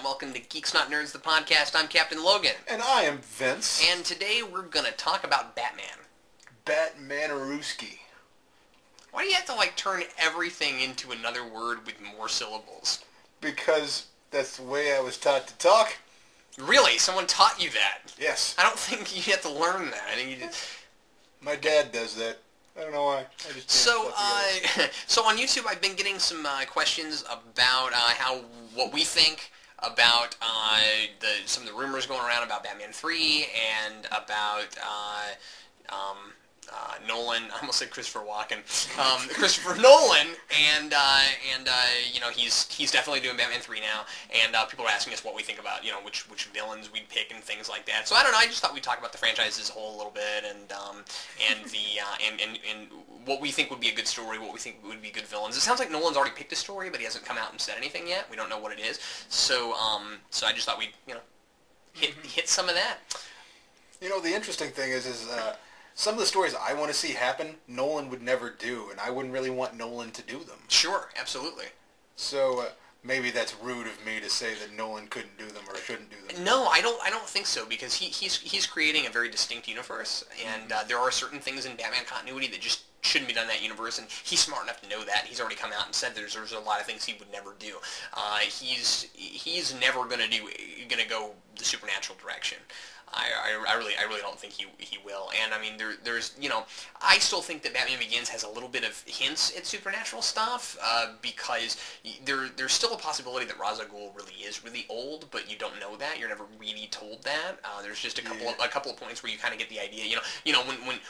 welcome to Geeks Not Nerds, the podcast. I'm Captain Logan. And I am Vince. And today we're going to talk about Batman. Batman-a-rooski. Why do you have to, turn everything into another word with more syllables? Because that's the way I was taught to talk. Really? Someone taught you that? Yes. I don't think you have to learn that. I think you just... My dad does that. I don't know why. I just so on YouTube, I've been getting some questions about what we think about some of the rumors going around about Batman 3 and about Nolan. I almost said Christopher Walken. Christopher Nolan, and you know, he's definitely doing Batman 3 now, and people are asking us what we think about, you know, which villains we'd pick and things like that. So I don't know. I just thought we'd talk about the franchise as a whole a little bit, and what we think would be a good story, what we think would be good villains. It sounds like Nolan's already picked a story, but he hasn't come out and said anything yet. We don't know what it is. So so I just thought we'd, you know, hit some of that. You know, the interesting thing is some of the stories I want to see happen, Nolan would never do, and I wouldn't really want Nolan to do them. Sure, absolutely. So maybe that's rude of me to say that Nolan couldn't do them or shouldn't do them. No, I don't think so, because he's creating a very distinct universe, and there are certain things in Batman continuity that just shouldn't be done in that universe, and he's smart enough to know that. He's already come out and said there's a lot of things he would never do. He's never gonna go the supernatural direction. I really don't think he will. And I mean, there's, you know, I still think that Batman Begins has a little bit of hints at supernatural stuff, because there's still a possibility that Ra's al Ghul really is really old, but you don't know that. You're never really told that. There's just a couple of points where you kind of get the idea. You know,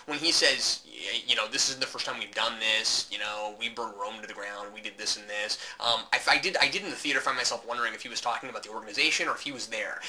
when he says, you know, this isn't the first time we've done this. You know, we burned Rome to the ground. We did this and this. I did in the theater find myself wondering if he was talking about the organization or if he was there.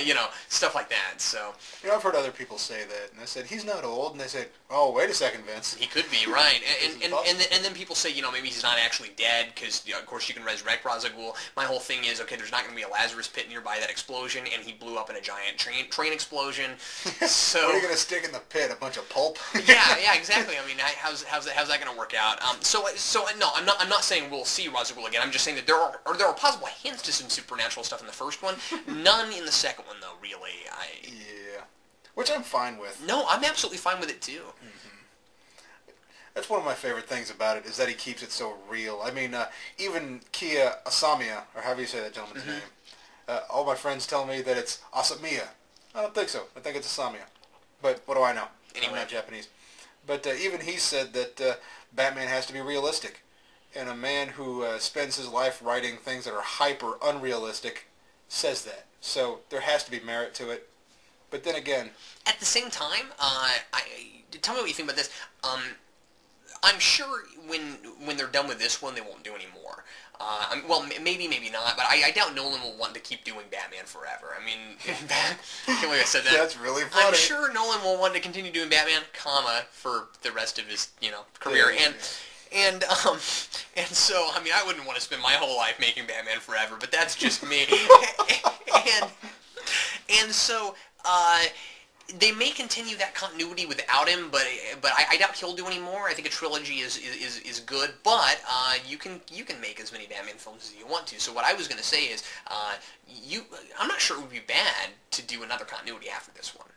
You know, stuff like that. So, you know, I've heard other people say that, and I said, he's not old, and they said, oh, wait a second, Vince. He could be, right. And then people say, you know, maybe he's not actually dead, because, you know, of course, you can resurrect Ra's al Ghul. My whole thing is, okay, there's not going to be a Lazarus pit nearby that explosion, and he blew up in a giant train explosion. So what are you going to stick in the pit? A bunch of pulp? yeah, exactly. I mean, how's that going to work out? So no, I'm not saying we'll see Ra's al Ghul again. I'm just saying that there are possible hints to some supernatural stuff in the first one. None in the second one, though, really. Yeah, which I'm fine with. No, I'm absolutely fine with it too. Mm-hmm. That's one of my favorite things about it, is that he keeps it so real. I mean, even Kia Asamiya, or however you say that gentleman's name, all my friends tell me that it's Asamiya. I don't think so. I think it's Asamiya. But what do I know? Anyway. I'm not Japanese. But even he said that Batman has to be realistic. And a man who spends his life writing things that are hyper unrealistic says that. So there has to be merit to it. But then again, at the same time, tell me what you think about this. I'm sure when they're done with this one, they won't do any more. Well, maybe not, but I doubt Nolan will want to keep doing Batman forever. I mean, I can't believe I said that. That's really funny. I'm sure Nolan will want to continue doing Batman, for the rest of his, you know, career. Yeah. And so, I mean, I wouldn't want to spend my whole life making Batman forever, but that's just me. and so, they may continue that continuity without him, but I doubt he'll do any more. I think a trilogy is good, but you can make as many Batman films as you want to. So what I was going to say is, I'm not sure it would be bad to do another continuity after this one.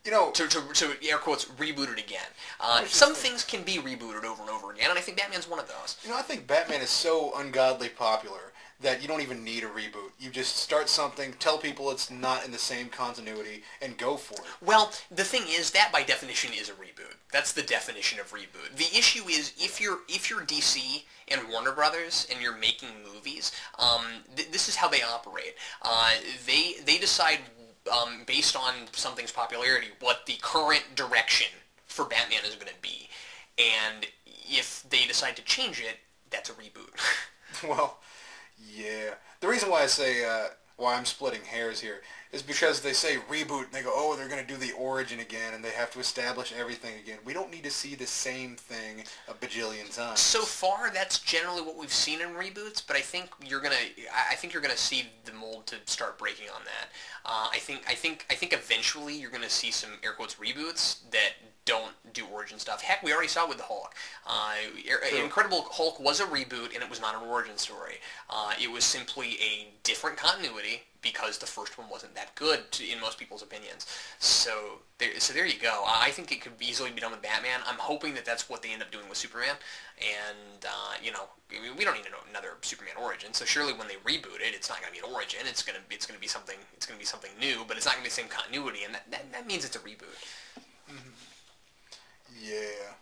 You know, to air quotes, reboot it again. Some things can be rebooted over and over again, and I think Batman's one of those. You know, I think Batman is so ungodly popular that you don't even need a reboot. You just start something, tell people it's not in the same continuity, and go for it. Well, the thing is, that by definition is a reboot. That's the definition of reboot. The issue is, if you're DC and Warner Brothers and you're making movies, this is how they operate. They decide, based on something's popularity, what the current direction for Batman is going to be. And if they decide to change it, that's a reboot. Well, yeah. The reason why I say, why I'm splitting hairs here, is because they say reboot, and they go, oh, they're going to do the origin again, and they have to establish everything again. We don't need to see the same thing a bajillion times. So far, that's generally what we've seen in reboots, but I think you're gonna see the mold to start breaking on that. I think eventually you're gonna see some air quotes reboots that don't do origin stuff. Heck, we already saw it with the Hulk. Incredible Hulk was a reboot, and it was not an origin story. It was simply a different continuity because the first one wasn't that good in most people's opinions. So there you go. I think it could easily be done with Batman. I'm hoping that that's what they end up doing with Superman. And we don't need another Superman origin. So surely when they reboot it, it's not going to be an origin. It's going to be something new, but it's not going to be the same continuity, and that means it's a reboot. Mm-hmm. Yeah.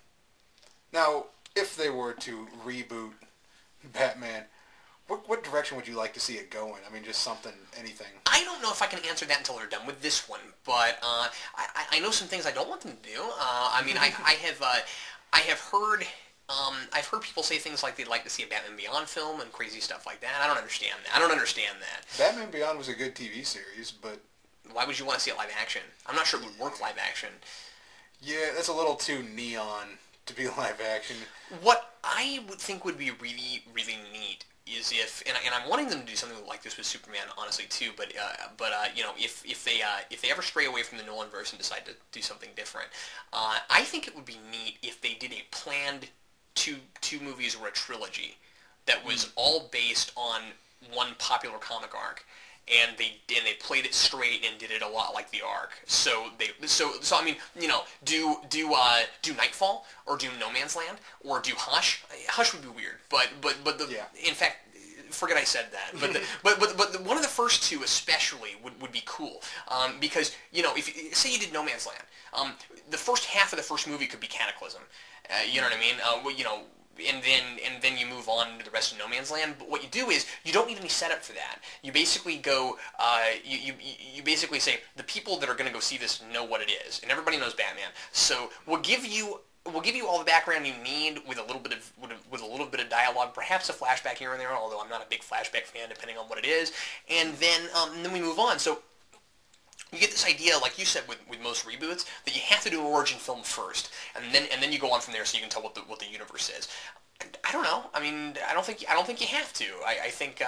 Now, if they were to reboot Batman, what direction would you like to see it go in? I mean, just anything. I don't know if I can answer that until they're done with this one, but I know some things I don't want them to do. I mean, I have heard. I've heard people say things like they'd like to see a Batman Beyond film and crazy stuff like that. I don't understand that. Batman Beyond was a good TV series, but why would you want to see it live action? I'm not sure it would work live action. Yeah, that's a little too neon to be live action. What I would think would be really, really neat is if, and I'm wanting them to do something like this with Superman, honestly, too. But if they ever stray away from the Nolanverse and decide to do something different, I think it would be neat if they did a planned two movies or a trilogy that was all based on one popular comic arc. And they played it straight and did it a lot like the arc. So I mean, do Nightfall or do No Man's Land or do Hush. Hush would be weird, but in fact, forget I said that. But one of the first two especially would be cool, because if say you did No Man's Land, the first half of the first movie could be Cataclysm. You know what I mean? And then you move on to the rest of No Man's Land. But what you do is you don't need any setup for that. You basically go, you basically say the people that are going to go see this know what it is, and everybody knows Batman. So we'll give you all the background you need with a little bit of dialogue, perhaps a flashback here and there. Although I'm not a big flashback fan, depending on what it is. And then we move on. So you get this idea, like you said, with most reboots, that you have to do an origin film first, and then you go on from there, so you can tell what the universe is. I don't know. I mean, I don't think you have to. I think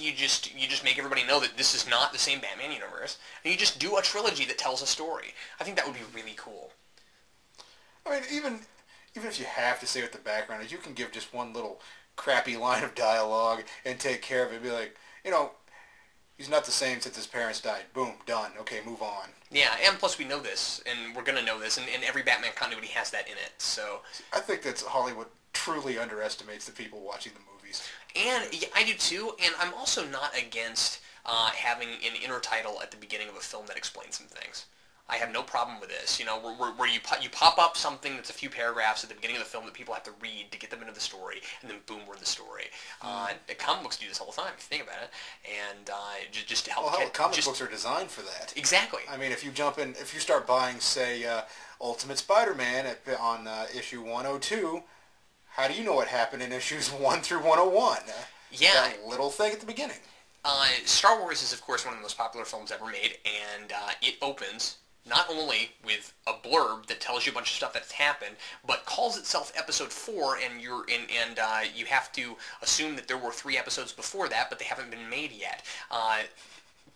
you just make everybody know that this is not the same Batman universe, and you just do a trilogy that tells a story. I think that would be really cool. I mean, even if you have to say what the background is, you can give just one little crappy line of dialogue and take care of it. Be like, he's not the same since his parents died. Boom, done. Okay, move on. Yeah, and plus we know this, and we're going to know this, and every Batman continuity has that in it, so... I think that Hollywood truly underestimates the people watching the movies. And yeah, I do too, and I'm also not against having an inner title at the beginning of a film that explains some things. I have no problem with this, where you pop up something that's a few paragraphs at the beginning of the film that people have to read to get them into the story, and then boom, we're in the story. Comic books do this all the time, if you think about it, and just to help... Well, comic books are designed for that. Exactly. I mean, if you start buying, say, Ultimate Spider-Man on issue 102, how do you know what happened in issues 1 through 101? Yeah. That little thing at the beginning. Star Wars is, of course, one of the most popular films ever made, and it opens not only with a blurb that tells you a bunch of stuff that's happened, but calls itself Episode 4, and you have to assume that there were 3 episodes before that, but they haven't been made yet.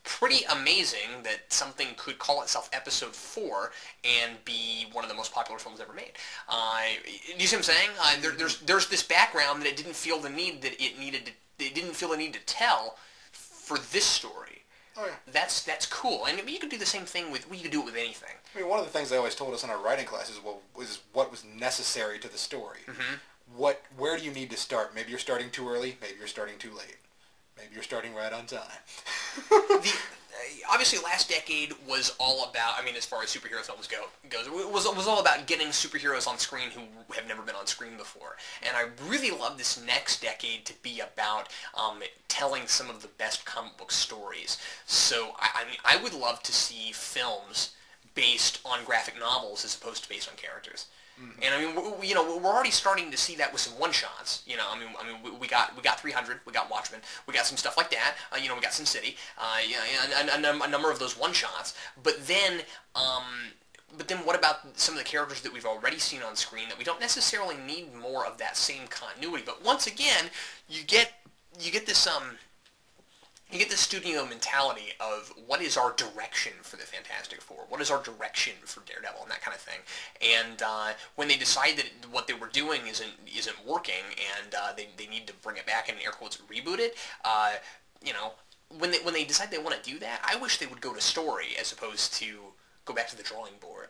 Pretty amazing that something could call itself Episode 4 and be one of the most popular films ever made. Do you see what I'm saying? There's this background that it didn't feel the need to tell for this story. Oh, yeah. That's cool, and you could do the same thing you could do it with anything. I mean, one of the things they always told us in our writing classes was what was necessary to the story. Mm-hmm. Where do you need to start? Maybe you're starting too early. Maybe you're starting too late. Maybe you're starting right on time. Obviously, last decade was all about, as far as superhero films goes, it was all about getting superheroes on screen who have never been on screen before. And I really love this next decade to be about telling some of the best comic book stories. So, I would love to see films based on graphic novels as opposed to based on characters. Mm-hmm. And we're already starting to see that with some one-shots. We got 300, we got Watchmen, we got some stuff like that. We got Sin City, a number of those one-shots. But then what about some of the characters that we've already seen on screen that we don't necessarily need more of that same continuity? But once again, you get this you get the studio mentality of what is our direction for the Fantastic Four, what is our direction for Daredevil, and that kind of thing. And when they decide that what they were doing isn't working, and they need to bring it back and, air quotes, reboot it, you know, when they decide they want to do that, I wish they would go to story as opposed to go back to the drawing board.